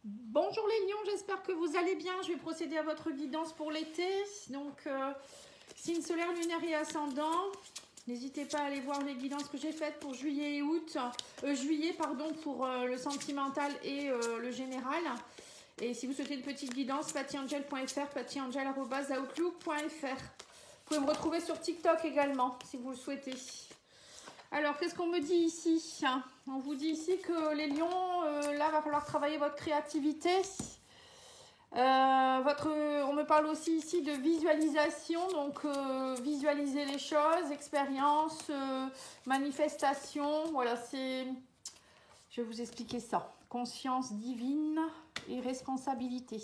Bonjour les lions, j'espère que vous allez bien. Je vais procéder à votre guidance pour l'été. Donc, signe solaire, lunaire et ascendant. N'hésitez pas à aller voir les guidances que j'ai faites pour juillet et août. Juillet, pardon, pour le sentimental et le général. Et si vous souhaitez une petite guidance, pattyangel.fr, pattyangel.outlook.fr. Vous pouvez me retrouver sur TikTok également, si vous le souhaitez. Alors, qu'est-ce qu'on me dit ici? On vous dit ici que les lions, là, va falloir travailler votre créativité. On me parle aussi ici de visualisation, donc visualiser les choses, expérience, manifestation. Voilà, c'est... Je vais vous expliquer ça. Conscience divine et responsabilité.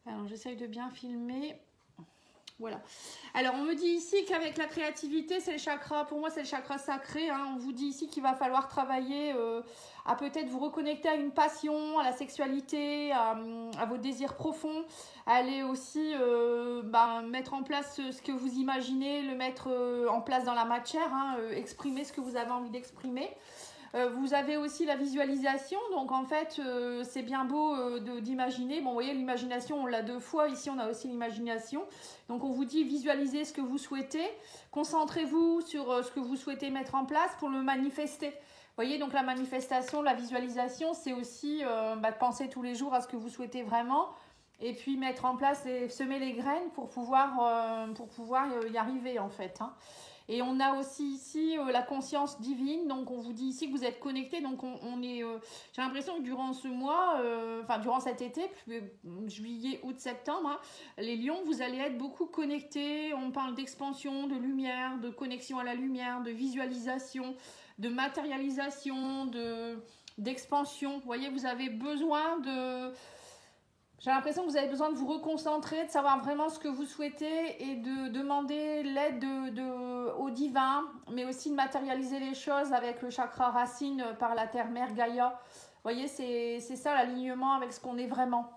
Alors, j'essaye de bien filmer. Voilà. Alors, on me dit ici qu'avec la créativité, c'est le chakra, pour moi, c'est le chakra sacré. Hein. On vous dit ici qu'il va falloir travailler à peut-être vous reconnecter à une passion, à la sexualité, à vos désirs profonds, à aller aussi mettre en place ce que vous imaginez, le mettre en place dans la matière, hein, exprimer ce que vous avez envie d'exprimer. Vous avez aussi la visualisation, donc en fait c'est bien beau d'imaginer. Bon, vous voyez, l'imagination on l'a deux fois, ici on a aussi l'imagination. Donc on vous dit visualisez ce que vous souhaitez, concentrez-vous sur ce que vous souhaitez mettre en place pour le manifester. Vous voyez, donc la manifestation, la visualisation, c'est aussi de penser tous les jours à ce que vous souhaitez vraiment et puis mettre en place et semer les graines pour pouvoir y arriver en fait. Hein. Et on a aussi ici la conscience divine, donc on vous dit ici que vous êtes connectés, donc on est, j'ai l'impression que durant ce mois, durant cet été, juillet, août, septembre, hein, les lions, vous allez être beaucoup connectés, on parle d'expansion, de lumière, de connexion à la lumière, de visualisation, de matérialisation, d'expansion, vous voyez, vous avez besoin de... J'ai l'impression que vous avez besoin de vous reconcentrer, de savoir vraiment ce que vous souhaitez et de demander l'aide au divin, mais aussi de matérialiser les choses avec le chakra racine par la terre-mère Gaïa. Vous voyez, c'est ça l'alignement avec ce qu'on est vraiment.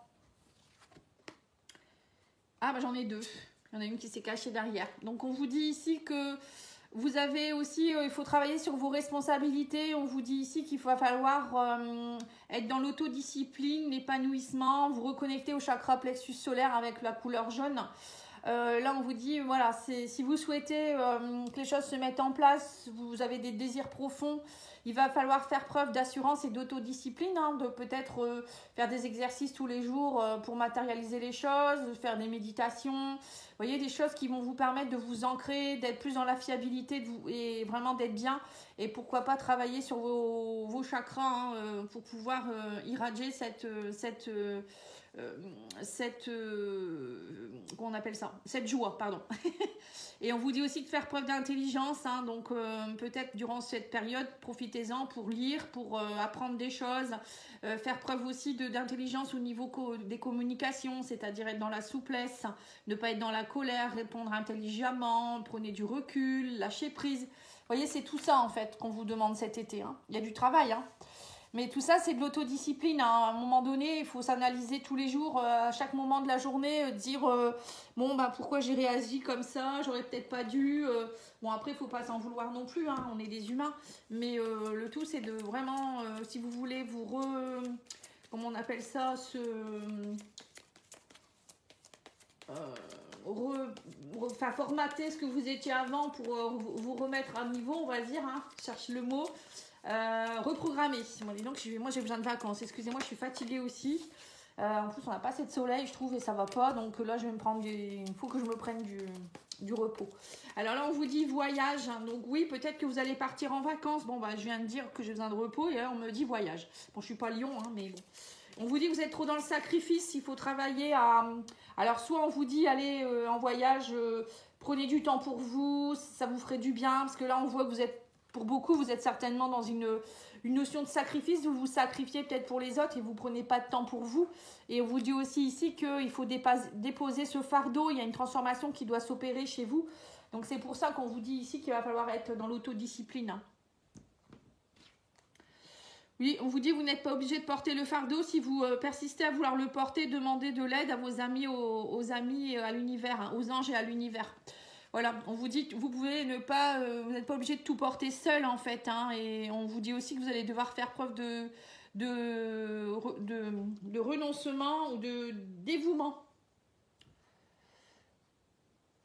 Ah, j'en ai deux. Il y en a une qui s'est cachée derrière. Donc, on vous dit ici que vous avez aussi, il faut travailler sur vos responsabilités. On vous dit ici qu'il va falloir être dans l'autodiscipline, l'épanouissement, vous reconnecter au chakra plexus solaire avec la couleur jaune. Là, on vous dit, voilà, si vous souhaitez que les choses se mettent en place, vous avez des désirs profonds, il va falloir faire preuve d'assurance et d'autodiscipline, hein, de peut-être faire des exercices tous les jours pour matérialiser les choses, faire des méditations. Vous voyez, des choses qui vont vous permettre de vous ancrer, d'être plus dans la fiabilité et vraiment d'être bien. Et pourquoi pas travailler sur vos chakras hein, pour pouvoir irradier comment on appelle ça, cette joie, pardon. Et on vous dit aussi de faire preuve d'intelligence, hein, donc peut-être durant cette période, profitez-en pour lire, pour apprendre des choses, faire preuve aussi d'intelligence au niveau des communications, c'est-à-dire être dans la souplesse, ne pas être dans la colère, répondre intelligemment, prenez du recul, lâcher prise. Vous voyez, c'est tout ça en fait qu'on vous demande cet été. Hein. Il y a du travail, hein. Mais tout ça, c'est de l'autodiscipline. Hein. À un moment donné, il faut s'analyser tous les jours, à chaque moment de la journée, dire pourquoi j'ai réagi comme ça, j'aurais peut-être pas dû. Bon, après, il ne faut pas s'en vouloir non plus, hein, on est des humains. Mais le tout, c'est de vraiment, si vous voulez, comment on appelle ça, formater ce que vous étiez avant pour vous remettre à niveau, on va dire. Hein, je cherche le mot. Reprogrammer. Bon, dis donc, moi j'ai besoin de vacances. Excusez-moi, je suis fatiguée aussi. En plus, on n'a pas assez de soleil, je trouve, et ça va pas. Donc là, je vais me prendre il faut que je me prenne du repos. Alors là, on vous dit voyage. Hein. Donc oui, peut-être que vous allez partir en vacances. Bon, je viens de dire que j'ai besoin de repos et là, on me dit voyage. Bon, je suis pas lion, hein, mais bon. On vous dit que vous êtes trop dans le sacrifice. Il faut travailler à... Alors, soit on vous dit allez en voyage, prenez du temps pour vous, ça vous ferait du bien. Parce que là, on voit que vous êtes... Pour beaucoup, vous êtes certainement dans une notion de sacrifice, vous vous sacrifiez peut-être pour les autres et vous ne prenez pas de temps pour vous. Et on vous dit aussi ici qu'il faut déposer ce fardeau, il y a une transformation qui doit s'opérer chez vous. Donc c'est pour ça qu'on vous dit ici qu'il va falloir être dans l'autodiscipline. Oui, on vous dit que vous n'êtes pas obligé de porter le fardeau. Si vous persistez à vouloir le porter, demandez de l'aide à vos amis, aux amis, à l'univers, hein, aux anges et à l'univers. Voilà, on vous dit que vous pouvez ne pas, vous n'êtes pas obligé de tout porter seul en fait, hein, et on vous dit aussi que vous allez devoir faire preuve de renoncement ou de dévouement.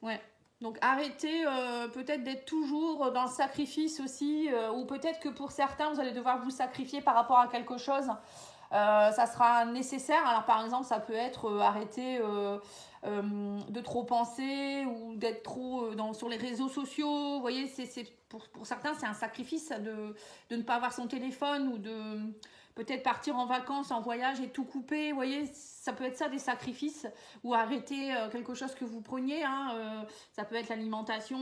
Ouais. Donc arrêtez peut-être d'être toujours dans le sacrifice aussi, ou peut-être que pour certains, vous allez devoir vous sacrifier par rapport à quelque chose. Ça sera nécessaire. Alors par exemple, ça peut être arrêter de trop penser ou d'être trop sur les réseaux sociaux. Vous voyez, pour certains, c'est un sacrifice de ne pas avoir son téléphone ou de peut-être partir en vacances, en voyage et tout couper. Vous voyez, ça peut être ça des sacrifices ou arrêter quelque chose que vous preniez. Hein, ça peut être l'alimentation,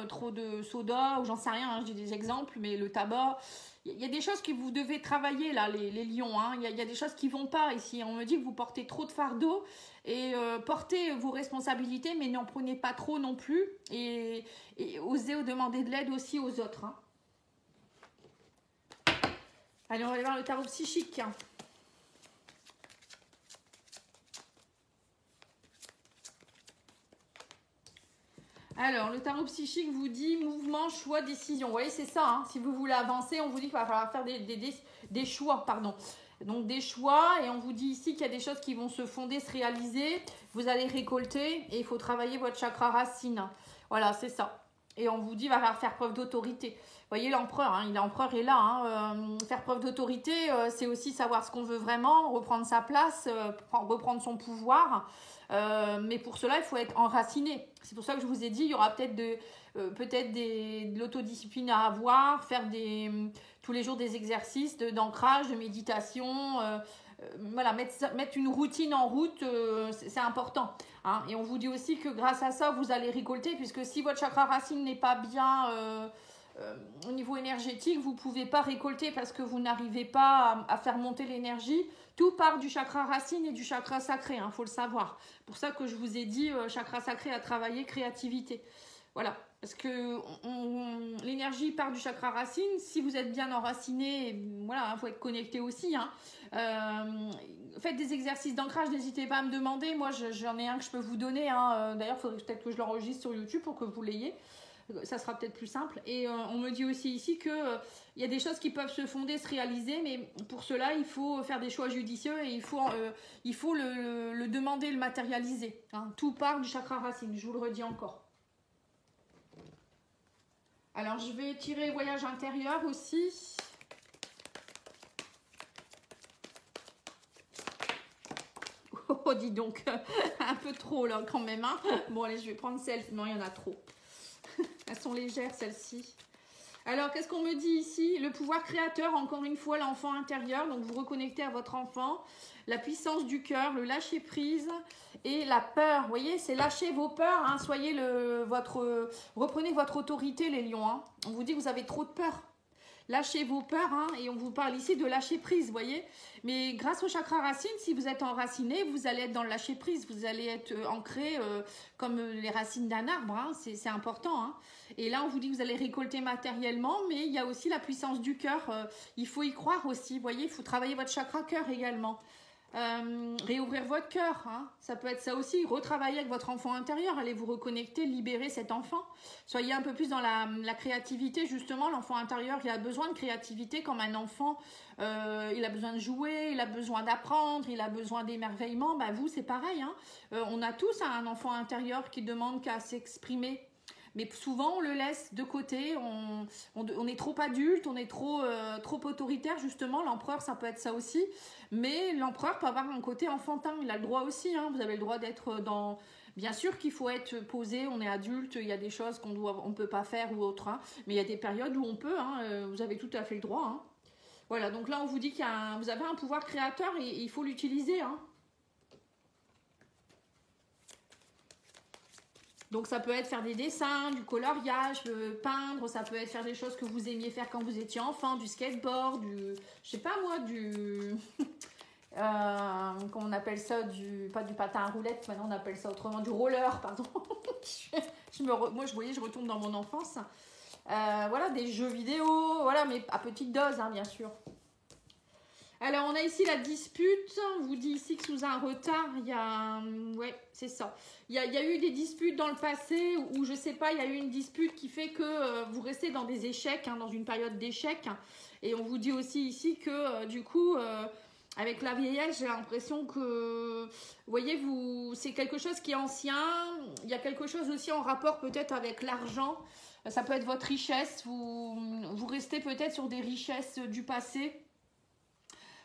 trop de soda ou j'en sais rien. Hein, je dis des exemples, mais le tabac. Il y a des choses que vous devez travailler là, les lions. Hein. Il y a des choses qui vont pas ici. On me dit que vous portez trop de fardeau et portez vos responsabilités, mais n'en prenez pas trop non plus. Et osez demander de l'aide aussi aux autres. Hein. Allez, on va aller voir le tarot psychique. Alors, le tarot psychique vous dit mouvement, choix, décision. Vous voyez, c'est ça. Hein. Si vous voulez avancer, on vous dit qu'il va falloir faire des choix. Pardon. Donc, des choix. Et on vous dit ici qu'il y a des choses qui vont se fonder, se réaliser. Vous allez récolter et il faut travailler votre chakra racine. Voilà, c'est ça. Et on vous dit qu'il va falloir faire preuve d'autorité. Vous voyez, l'empereur, hein, l'empereur est là. Hein, faire preuve d'autorité, c'est aussi savoir ce qu'on veut vraiment, reprendre sa place, reprendre son pouvoir. Mais pour cela, il faut être enraciné. C'est pour ça que je vous ai dit, il y aura peut-être de l'autodiscipline à avoir, faire tous les jours des exercices d'ancrage, de méditation. Voilà, mettre une routine en route, c'est important. Hein. Et on vous dit aussi que grâce à ça, vous allez récolter, puisque si votre chakra racine n'est pas bien au niveau énergétique, vous ne pouvez pas récolter parce que vous n'arrivez pas à faire monter l'énergie. Tout part du chakra racine et du chakra sacré, il faut le savoir. C'est pour ça que je vous ai dit chakra sacré à travailler, créativité. Voilà, parce que l'énergie part du chakra racine. Si vous êtes bien enraciné, voilà, faut être connecté aussi. Hein. Faites des exercices d'ancrage, n'hésitez pas à me demander. Moi, j'en ai un que je peux vous donner. Hein. D'ailleurs, il faudrait peut-être que je l'enregistre sur YouTube pour que vous l'ayez. Ça sera peut-être plus simple. Et on me dit aussi ici que il y a des choses qui peuvent se fonder, se réaliser, mais pour cela, il faut faire des choix judicieux et il faut le demander, le matérialiser. Hein. Tout part du chakra racine, je vous le redis encore. Alors, je vais tirer voyage intérieur aussi. Oh, dis donc, un peu trop là quand même. Hein. Bon, allez, je vais prendre celle. Non, il y en a trop. Elles sont légères, celles-ci. Alors, qu'est-ce qu'on me dit ici? Le pouvoir créateur, encore une fois, l'enfant intérieur. Donc, vous reconnectez à votre enfant. La puissance du cœur, le lâcher-prise et la peur. Vous voyez, c'est lâcher vos peurs. Hein. Reprenez votre autorité, les lions. Hein. On vous dit que vous avez trop de peur. Lâchez vos peurs, hein, et on vous parle ici de lâcher prise, vous voyez. Mais grâce au chakra racine, si vous êtes enraciné, vous allez être dans le lâcher prise, vous allez être ancré comme les racines d'un arbre, hein, c'est important. Hein. Et là, on vous dit que vous allez récolter matériellement, mais il y a aussi la puissance du cœur, il faut y croire aussi, vous voyez, il faut travailler votre chakra cœur également. Réouvrir votre cœur, hein. Ça peut être ça aussi, retravailler avec votre enfant intérieur, allez vous reconnecter, libérer cet enfant, soyez un peu plus dans la créativité justement. L'enfant intérieur, il a besoin de créativité comme un enfant, il a besoin de jouer, il a besoin d'apprendre, il a besoin d'émerveillement. Bah, vous c'est pareil, hein. On a tous un enfant intérieur qui demande qu'à s'exprimer. Mais souvent, on le laisse de côté, on est trop adulte, on est trop autoritaire, justement. L'empereur, ça peut être ça aussi. Mais l'empereur peut avoir un côté enfantin, il a le droit aussi. Hein. Vous avez le droit d'être dans... Bien sûr qu'il faut être posé, on est adulte, il y a des choses qu'on ne peut pas faire ou autre. Hein. Mais il y a des périodes où on peut, hein. Vous avez tout à fait le droit. Hein. Voilà, donc là, on vous dit que vous avez un pouvoir créateur et il faut l'utiliser. Hein. Donc ça peut être faire des dessins, du coloriage, peindre, ça peut être faire des choses que vous aimiez faire quand vous étiez enfant, du skateboard, je sais pas moi, comment on appelle ça, pas du patin à roulettes, maintenant on appelle ça autrement, du roller, pardon. Moi je retourne dans mon enfance. Voilà, des jeux vidéo, voilà, mais à petite dose, hein, bien sûr. Alors, on a ici la dispute. On vous dit ici que sous un retard, il y a... Ouais, c'est ça. Il y a eu des disputes dans le passé où, je sais pas, il y a eu une dispute qui fait que vous restez dans des échecs, hein, dans une période d'échecs. Et on vous dit aussi ici que, du coup, avec la vieillesse, j'ai l'impression que, vous voyez, c'est quelque chose qui est ancien. Il y a quelque chose aussi en rapport peut-être avec l'argent. Ça peut être votre richesse. Vous restez peut-être sur des richesses du passé.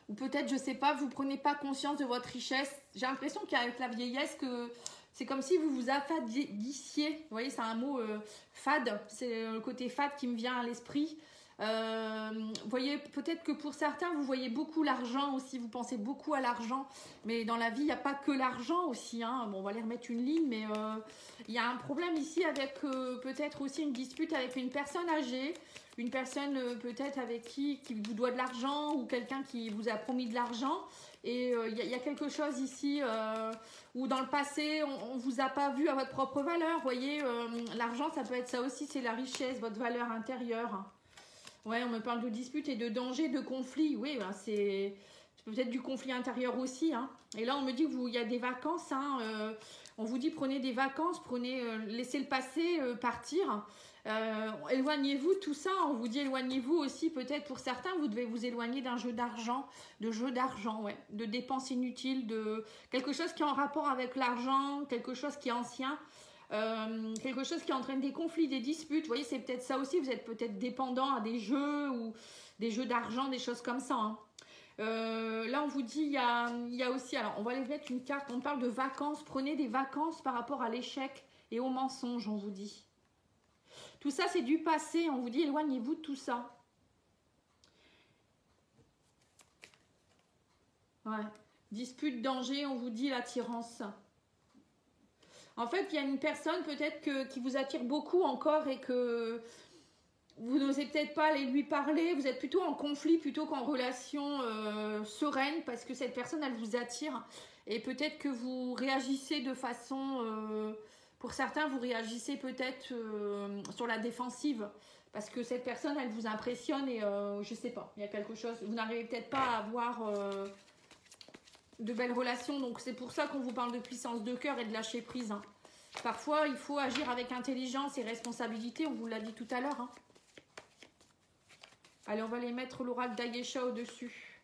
Ou peut-être, je sais pas, vous prenez pas conscience de votre richesse. J'ai l'impression qu'avec la vieillesse, que c'est comme si vous vous affadissiez. Vous voyez, c'est un mot fade. C'est le côté fade qui me vient à l'esprit. Vous voyez, peut-être que pour certains, vous voyez beaucoup l'argent aussi. Vous pensez beaucoup à l'argent. Mais dans la vie, il n'y a pas que l'argent aussi. Hein. Bon, on va aller remettre une ligne. Mais il y a un problème ici avec peut-être aussi une dispute avec une personne âgée. Une personne peut-être avec qui vous doit de l'argent ou quelqu'un qui vous a promis de l'argent. Et il y a quelque chose ici où dans le passé, on ne vous a pas vu à votre propre valeur. Vous voyez, l'argent, ça peut être ça aussi, c'est la richesse, votre valeur intérieure. Ouais, on me parle de dispute et de danger, de conflit. Oui, ben c'est peut-être du conflit intérieur aussi. Hein. Et là, on me dit qu'il y a des vacances. Hein, on vous dit prenez des vacances, laissez le passé partir. Éloignez-vous de tout ça. On vous dit éloignez-vous aussi. Peut-être pour certains, vous devez vous éloigner d'un jeu d'argent, ouais, de dépenses inutiles, de quelque chose qui est en rapport avec l'argent, quelque chose qui est ancien. Quelque chose qui entraîne des conflits, des disputes. Vous voyez, c'est peut-être ça aussi. Vous êtes peut-être dépendant à des jeux ou des jeux d'argent, des choses comme ça. Hein. Là, on vous dit, il y a aussi... Alors, on va aller mettre une carte. On parle de vacances. Prenez des vacances par rapport à l'échec et au mensonge, on vous dit. Tout ça, c'est du passé. On vous dit, éloignez-vous de tout ça. Ouais. Dispute, danger, on vous dit l'attirance. En fait, il y a une personne peut-être qui vous attire beaucoup encore et que vous n'osez peut-être pas aller lui parler. Vous êtes plutôt en conflit plutôt qu'en relation sereine parce que cette personne, elle vous attire. Et peut-être que vous réagissez de façon... pour certains, vous réagissez peut-être sur la défensive parce que cette personne, elle vous impressionne et je sais pas, il y a quelque chose. Vous n'arrivez peut-être pas à avoir... de belles relations, donc c'est pour ça qu'on vous parle de puissance de cœur et de lâcher prise. Hein. Parfois, il faut agir avec intelligence et responsabilité, on vous l'a dit tout à l'heure. Hein. Allez, on va aller mettre l'oracle d'Ayesha au-dessus.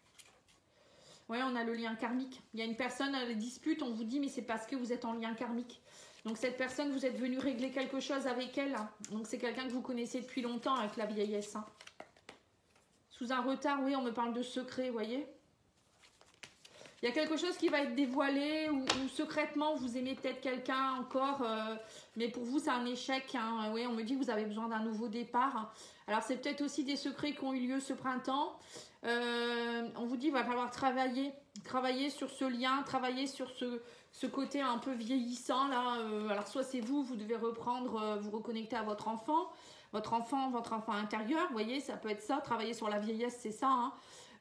Ouais, on a le lien karmique. Il y a une personne à la dispute, on vous dit, mais c'est parce que vous êtes en lien karmique. Donc cette personne, vous êtes venu régler quelque chose avec elle. Hein. Donc c'est quelqu'un que vous connaissez depuis longtemps avec la vieillesse. Hein. Sous un retard, oui, on me parle de secret, vous voyez. Il y a quelque chose qui va être dévoilé ou secrètement, vous aimez peut-être quelqu'un encore, mais pour vous, c'est un échec. Hein. Oui, on me dit que vous avez besoin d'un nouveau départ. Alors, c'est peut-être aussi des secrets qui ont eu lieu ce printemps. On vous dit qu'il va falloir travailler sur ce lien, travailler sur ce côté un peu vieillissant. Là. Alors, soit c'est vous devez reprendre, vous reconnecter à votre enfant intérieur. Vous voyez, ça peut être ça. Travailler sur la vieillesse, c'est ça. Hein.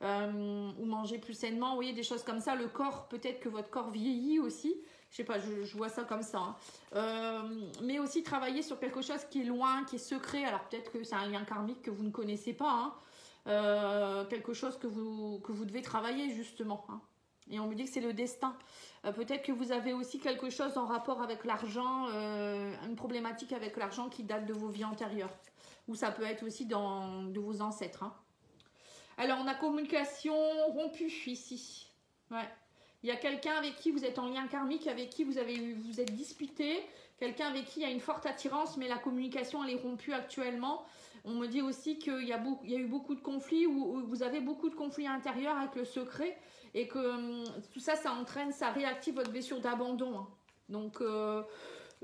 Ou manger plus sainement, vous voyez, des choses comme ça. Le corps, peut-être que votre corps vieillit aussi. Je sais pas, je vois ça comme ça. Hein. Mais aussi travailler sur quelque chose qui est loin, qui est secret. Alors peut-être que c'est un lien karmique que vous ne connaissez pas. Hein. Quelque chose que vous devez travailler justement. Hein. Et on me dit que c'est le destin. Peut-être que vous avez aussi quelque chose en rapport avec l'argent, une problématique avec l'argent qui date de vos vies antérieures. Ou ça peut être aussi de vos ancêtres. Hein. Alors, on a communication rompue ici. Ouais. Il y a quelqu'un avec qui vous êtes en lien karmique, avec qui vous êtes disputé. Quelqu'un avec qui il y a une forte attirance, mais la communication, elle est rompue actuellement. On me dit aussi qu'il y a eu beaucoup de conflits, ou vous avez beaucoup de conflits intérieurs avec le secret. Et que tout ça, ça réactive votre blessure d'abandon. Hein. Donc,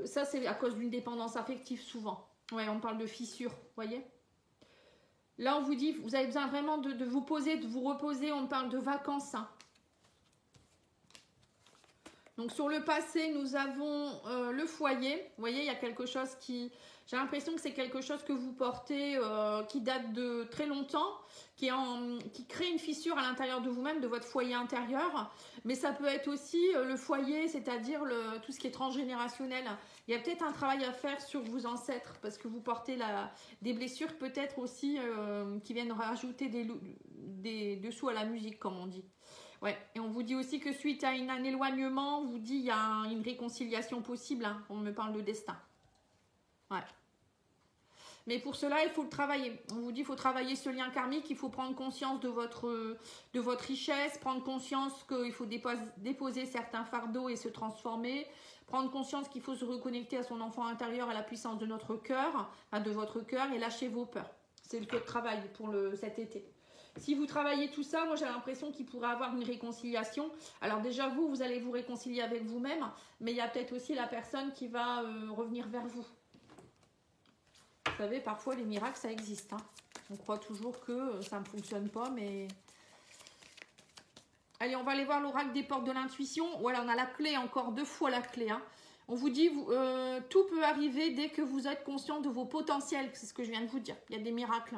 ça, c'est à cause d'une dépendance affective souvent. Ouais, on parle de fissure, vous voyez ? Là, on vous dit, vous avez besoin vraiment de vous poser, de vous reposer. On parle de vacances. Hein. Donc, sur le passé, nous avons le foyer. Vous voyez, il y a quelque chose qui... J'ai l'impression que c'est quelque chose que vous portez, qui date de très longtemps, qui crée une fissure à l'intérieur de vous-même, de votre foyer intérieur. Mais ça peut être aussi le foyer, c'est-à-dire tout ce qui est transgénérationnel. Il y a peut-être un travail à faire sur vos ancêtres, parce que vous portez des blessures peut-être aussi qui viennent rajouter dessous à la musique, comme on dit. Ouais, et on vous dit aussi que suite à un éloignement, on vous dit il y a une réconciliation possible, hein. On me parle de destin. Ouais. Mais pour cela, il faut le travailler. On vous dit qu'il faut travailler ce lien karmique, il faut prendre conscience de votre richesse, prendre conscience qu'il faut déposer certains fardeaux et se transformer, prendre conscience qu'il faut se reconnecter à son enfant intérieur, à la puissance de notre cœur, de votre cœur, et lâcher vos peurs. C'est le travail pour cet été. Si vous travaillez tout ça, moi j'ai l'impression qu'il pourrait avoir une réconciliation. Alors déjà vous allez vous réconcilier avec vous-même, mais il y a peut-être aussi la personne qui va revenir vers vous. Vous savez, parfois les miracles ça existe, hein. On croit toujours que ça ne fonctionne pas, mais... Allez, on va aller voir l'oracle des portes de l'intuition. Voilà, on a la clé, encore 2 fois la clé, hein. On vous dit, tout peut arriver dès que vous êtes conscient de vos potentiels. C'est ce que je viens de vous dire. Il y a des miracles.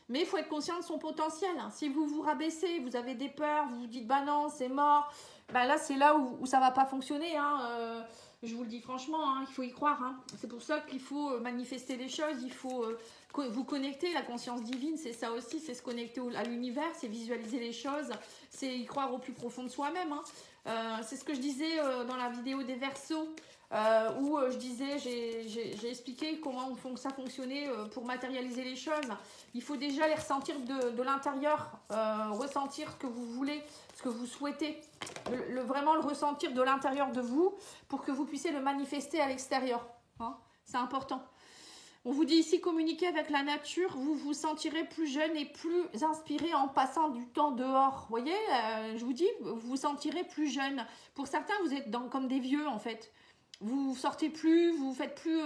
Mais il faut être conscient de son potentiel. Si vous vous rabaissez, vous avez des peurs, vous vous dites, bah non, c'est mort. Bah là, c'est là où ça ne va pas fonctionner, hein. Je vous le dis franchement, hein, il faut y croire, hein. C'est pour ça qu'il faut manifester les choses. Il faut vous connecter. La conscience divine, c'est ça aussi. C'est se connecter à l'univers. C'est visualiser les choses. C'est y croire au plus profond de soi-même, hein. C'est ce que je disais dans la vidéo des Verseaux. Où je disais, j'ai expliqué comment ça fonctionnait pour matérialiser les choses. Il faut déjà les ressentir de l'intérieur, ressentir ce que vous voulez, ce que vous souhaitez, vraiment le ressentir de l'intérieur de vous pour que vous puissiez le manifester à l'extérieur, hein. C'est important. On vous dit ici, communiquer avec la nature, vous vous sentirez plus jeune et plus inspiré en passant du temps dehors. Vous voyez, je vous dis, vous vous sentirez plus jeune. Pour certains, vous êtes comme des vieux en fait. Vous sortez plus, vous faites plus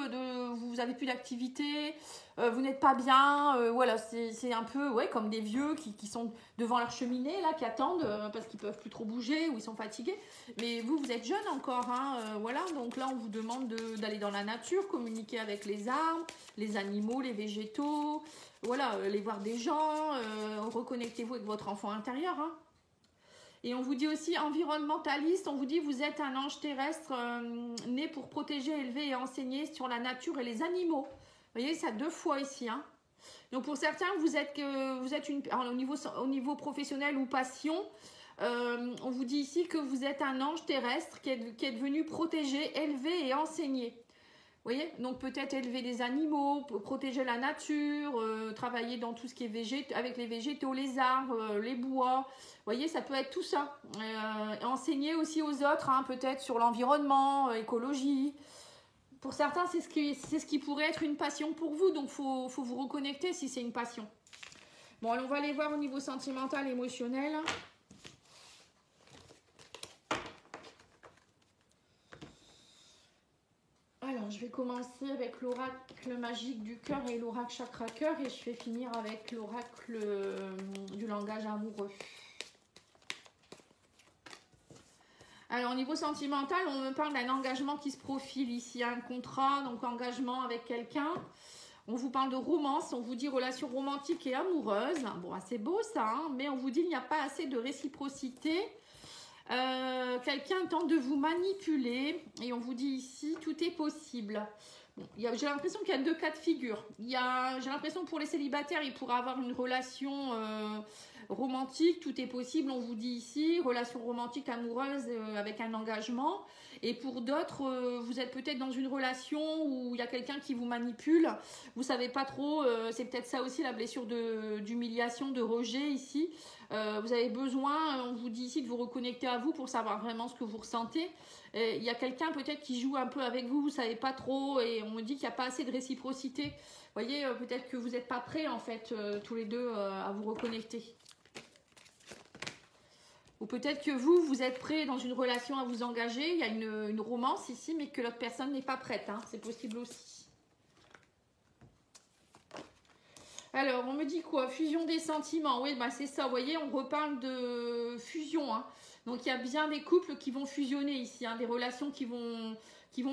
vous avez plus d'activité, vous n'êtes pas bien, voilà, c'est un peu comme des vieux qui sont devant leur cheminée là, qui attendent parce qu'ils peuvent plus trop bouger ou ils sont fatigués. Mais vous êtes jeune encore, hein, voilà. Donc là, on vous demande d'aller dans la nature, communiquer avec les arbres, les animaux, les végétaux, voilà, aller voir des gens, reconnectez-vous avec votre enfant intérieur, hein. Et on vous dit aussi environnementaliste, on vous dit vous êtes un ange terrestre né pour protéger, élever et enseigner sur la nature et les animaux. Vous voyez, ça 2 fois ici, hein. Donc pour certains, vous êtes au niveau professionnel ou passion, on vous dit ici que vous êtes un ange terrestre qui est venu protéger, élever et enseigner. Vous voyez, donc peut-être élever des animaux, protéger la nature, travailler dans tout ce qui est avec les végétaux, les arbres, les bois. Vous voyez, ça peut être tout ça. Enseigner aussi aux autres, hein, peut-être sur l'environnement, écologie. Pour certains, c'est ce qui pourrait être une passion pour vous. Donc, faut vous reconnecter si c'est une passion. Bon, alors on va aller voir au niveau sentimental, émotionnel. Alors, je vais commencer avec l'oracle magique du cœur et l'oracle chakra cœur et je vais finir avec l'oracle du langage amoureux. Alors, au niveau sentimental, on me parle d'un engagement qui se profile ici, un contrat, donc engagement avec quelqu'un. On vous parle de romance, on vous dit relation romantique et amoureuse. Bon, c'est beau ça, hein, mais on vous dit qu'il n'y a pas assez de réciprocité. Quelqu'un tente de vous manipuler et on vous dit ici tout est possible. Bon, j'ai l'impression qu'il y a 2 cas de figure. J'ai l'impression que pour les célibataires, ils pourraient avoir une relation romantique, tout est possible, on vous dit ici, relation romantique amoureuse avec un engagement. Et pour d'autres, vous êtes peut-être dans une relation où il y a quelqu'un qui vous manipule, vous savez pas trop, c'est peut-être ça aussi la blessure d'humiliation, de rejet ici. Vous avez besoin, on vous dit ici, de vous reconnecter à vous pour savoir vraiment ce que vous ressentez. Il y a quelqu'un peut-être qui joue un peu avec vous, vous savez pas trop, et on me dit qu'il n'y a pas assez de réciprocité. Vous voyez, peut-être que vous n'êtes pas prêts en fait, tous les deux, à vous reconnecter. Ou peut-être que vous êtes prêts dans une relation à vous engager, il y a une romance ici, mais que l'autre personne n'est pas prête, hein. C'est possible aussi. Alors, on me dit quoi? Fusion des sentiments. Oui, bah c'est ça, vous voyez, on reparle de fusion, hein. Donc, il y a bien des couples qui vont fusionner ici, hein, des relations qui vont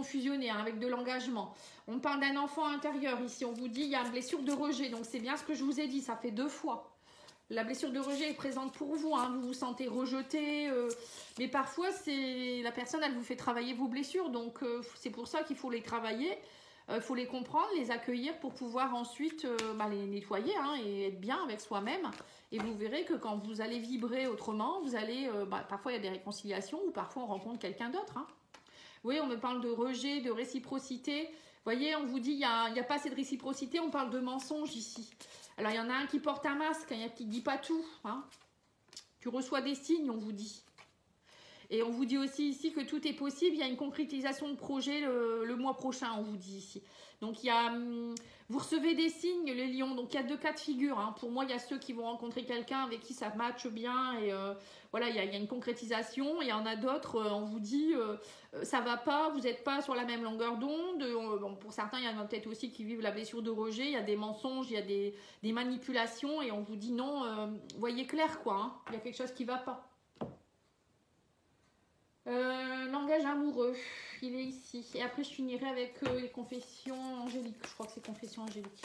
fusionner, hein, avec de l'engagement. On parle d'un enfant intérieur ici, on vous dit il y a une blessure de rejet, donc c'est bien ce que je vous ai dit, ça fait 2 fois. La blessure de rejet est présente pour vous, hein, vous vous sentez rejeté, mais parfois la personne elle vous fait travailler vos blessures, donc c'est pour ça qu'il faut les travailler. Il faut les comprendre, les accueillir pour pouvoir ensuite les nettoyer hein, et être bien avec soi-même. Et vous verrez que quand vous allez vibrer autrement, vous allez, parfois il y a des réconciliations ou parfois on rencontre quelqu'un d'autre. Hein. Oui, on me parle de rejet, de réciprocité. Vous voyez, on vous dit il n'y a pas assez de réciprocité, on parle de mensonge ici. Alors il y en a un qui porte un masque, il y en a qui ne dit pas tout. Hein. Tu reçois des signes, on vous dit. Et on vous dit aussi ici que tout est possible. Il y a une concrétisation de projet le mois prochain, on vous dit ici. Donc, vous recevez des signes, les lions. Donc, il y a 2 cas de figure. Hein. Pour moi, il y a ceux qui vont rencontrer quelqu'un avec qui ça matche bien. Et voilà, il y a une concrétisation. Et il y en a d'autres, on vous dit, ça va pas, vous n'êtes pas sur la même longueur d'onde. Bon, pour certains, il y en a peut-être aussi qui vivent la blessure de rejet. Il y a des mensonges, il y a des manipulations. Et on vous dit non, voyez clair, quoi. Hein. Il y a quelque chose qui ne va pas. Langage amoureux, il est ici. Et après, je finirai avec les confessions angéliques. Je crois que c'est confessions angéliques.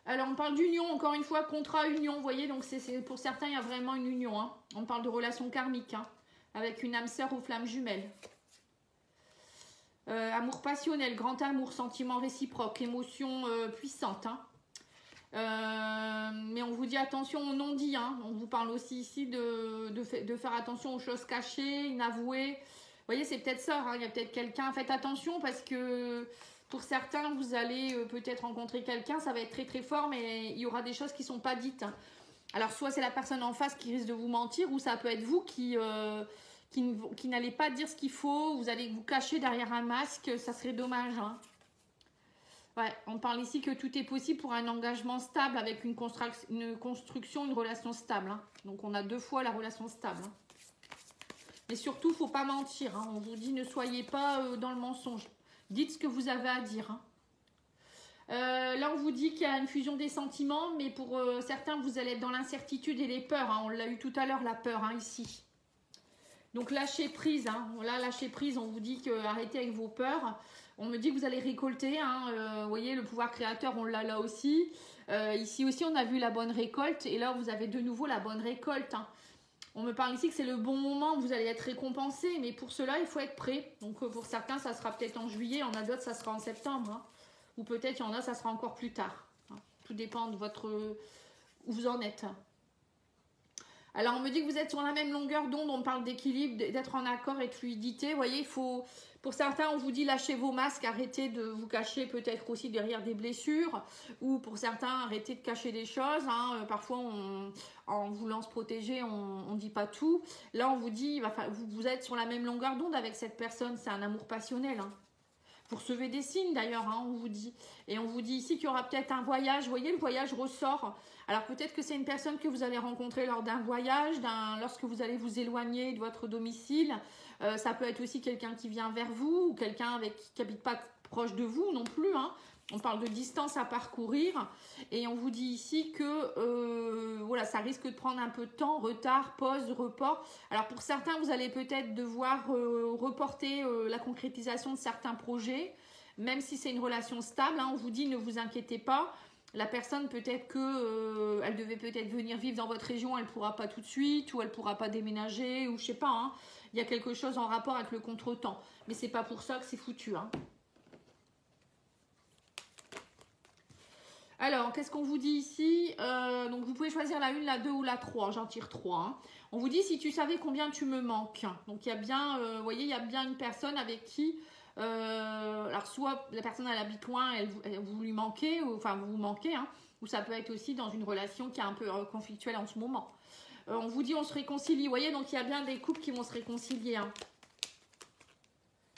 Alors, on parle d'union, encore une fois, contrat, union, vous voyez. Donc, pour certains, il y a vraiment une union. Hein. On parle de relation karmique, hein, avec une âme sœur ou flamme jumelle. Amour passionnel, grand amour, sentiment réciproque, émotion puissante, hein. Mais on vous dit attention aux non-dits, hein. On vous parle aussi ici de faire attention aux choses cachées, inavouées. Vous voyez, c'est peut-être ça, hein. Il y a peut-être quelqu'un, faites attention parce que pour certains, vous allez peut-être rencontrer quelqu'un, ça va être très très fort, mais il y aura des choses qui ne sont pas dites. Hein. Alors, soit c'est la personne en face qui risque de vous mentir, ou ça peut être vous qui n'allez pas dire ce qu'il faut, vous allez vous cacher derrière un masque, ça serait dommage, hein. Ouais, on parle ici que tout est possible pour un engagement stable avec une construction, une relation stable. Hein. Donc, on a 2 fois la relation stable. Hein. Mais surtout, il ne faut pas mentir. Hein. On vous dit, ne soyez pas dans le mensonge. Dites ce que vous avez à dire. Hein. Là, on vous dit qu'il y a une fusion des sentiments, mais pour certains, vous allez être dans l'incertitude et les peurs. Hein. On l'a eu tout à l'heure, la peur, hein, ici. Donc, lâchez prise. Hein. Là, lâchez prise, on vous dit que arrêtez avec vos peurs. On me dit que vous allez récolter, hein, vous voyez, le pouvoir créateur, on l'a là aussi. Ici aussi, on a vu la bonne récolte. Et là, vous avez de nouveau la bonne récolte. Hein. On me parle ici que c'est le bon moment, vous allez être récompensé. Mais pour cela, il faut être prêt. Donc, pour certains, ça sera peut-être en juillet. Il y en a d'autres, ça sera en septembre. Hein. Ou peut-être, il y en a, ça sera encore plus tard. Hein. Tout dépend de où vous en êtes. Alors, on me dit que vous êtes sur la même longueur d'onde. On parle d'équilibre, d'être en accord et de fluidité. Vous voyez, il faut... Pour certains, on vous dit lâchez vos masques, arrêtez de vous cacher peut-être aussi derrière des blessures. Ou pour certains, arrêtez de cacher des choses. Hein. Parfois, en voulant se protéger, on ne dit pas tout. Là, on vous dit, vous êtes sur la même longueur d'onde avec cette personne. C'est un amour passionnel. Hein. Vous recevez des signes d'ailleurs, hein, on vous dit. Et on vous dit ici qu'il y aura peut-être un voyage. Vous voyez, le voyage ressort. Alors peut-être que c'est une personne que vous allez rencontrer lors d'un voyage, lorsque vous allez vous éloigner de votre domicile. Ça peut être aussi quelqu'un qui vient vers vous ou quelqu'un qui n'habite pas proche de vous non plus. Hein. On parle de distance à parcourir. Et on vous dit ici que voilà, ça risque de prendre un peu de temps, retard, pause, report. Alors pour certains, vous allez peut-être devoir reporter la concrétisation de certains projets, même si c'est une relation stable. Hein, on vous dit ne vous inquiétez pas. La personne, peut-être que elle devait peut-être venir vivre dans votre région, elle ne pourra pas tout de suite, ou elle ne pourra pas déménager, ou je ne sais pas. Hein. Il y a quelque chose en rapport avec le contretemps. Mais ce n'est pas pour ça que c'est foutu. Hein. Alors, qu'est-ce qu'on vous dit ici? Donc, vous pouvez choisir la 1, la 2 ou la 3. J'en tire 3. Hein. On vous dit si tu savais combien tu me manques. Donc, il y a bien, vous voyez, il y a bien une personne avec qui... alors, soit la personne, elle habite loin, vous lui manquez, enfin, vous manquez. Hein, ou ça peut être aussi dans une relation qui est un peu conflictuelle en ce moment. On vous dit on se réconcilie. Vous voyez, donc il y a bien des couples qui vont se réconcilier. Hein.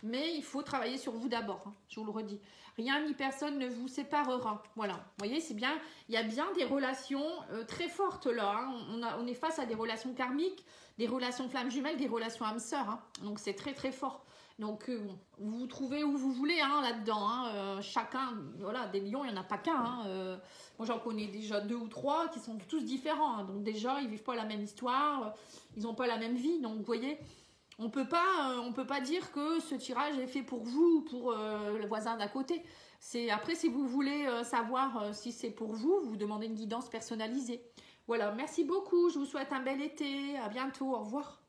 Mais il faut travailler sur vous d'abord, hein, je vous le redis. Rien ni personne ne vous séparera. Voilà, vous voyez, c'est bien. Il y a bien des relations très fortes là. Hein. On est face à des relations karmiques, des relations flammes jumelles, des relations âmes sœurs. Hein. Donc c'est très très fort. Donc vous vous trouvez où vous voulez hein, là-dedans. Hein. Chacun, voilà, des lions, il n'y en a pas qu'un. Hein. Moi j'en connais déjà 2 ou 3 qui sont tous différents. Hein. Donc déjà, ils ne vivent pas la même histoire, ils n'ont pas la même vie. Donc vous voyez... On peut pas dire que ce tirage est fait pour vous ou pour le voisin d'à côté. Après, si vous voulez savoir si c'est pour vous, vous demandez une guidance personnalisée. Voilà, merci beaucoup. Je vous souhaite un bel été. À bientôt. Au revoir.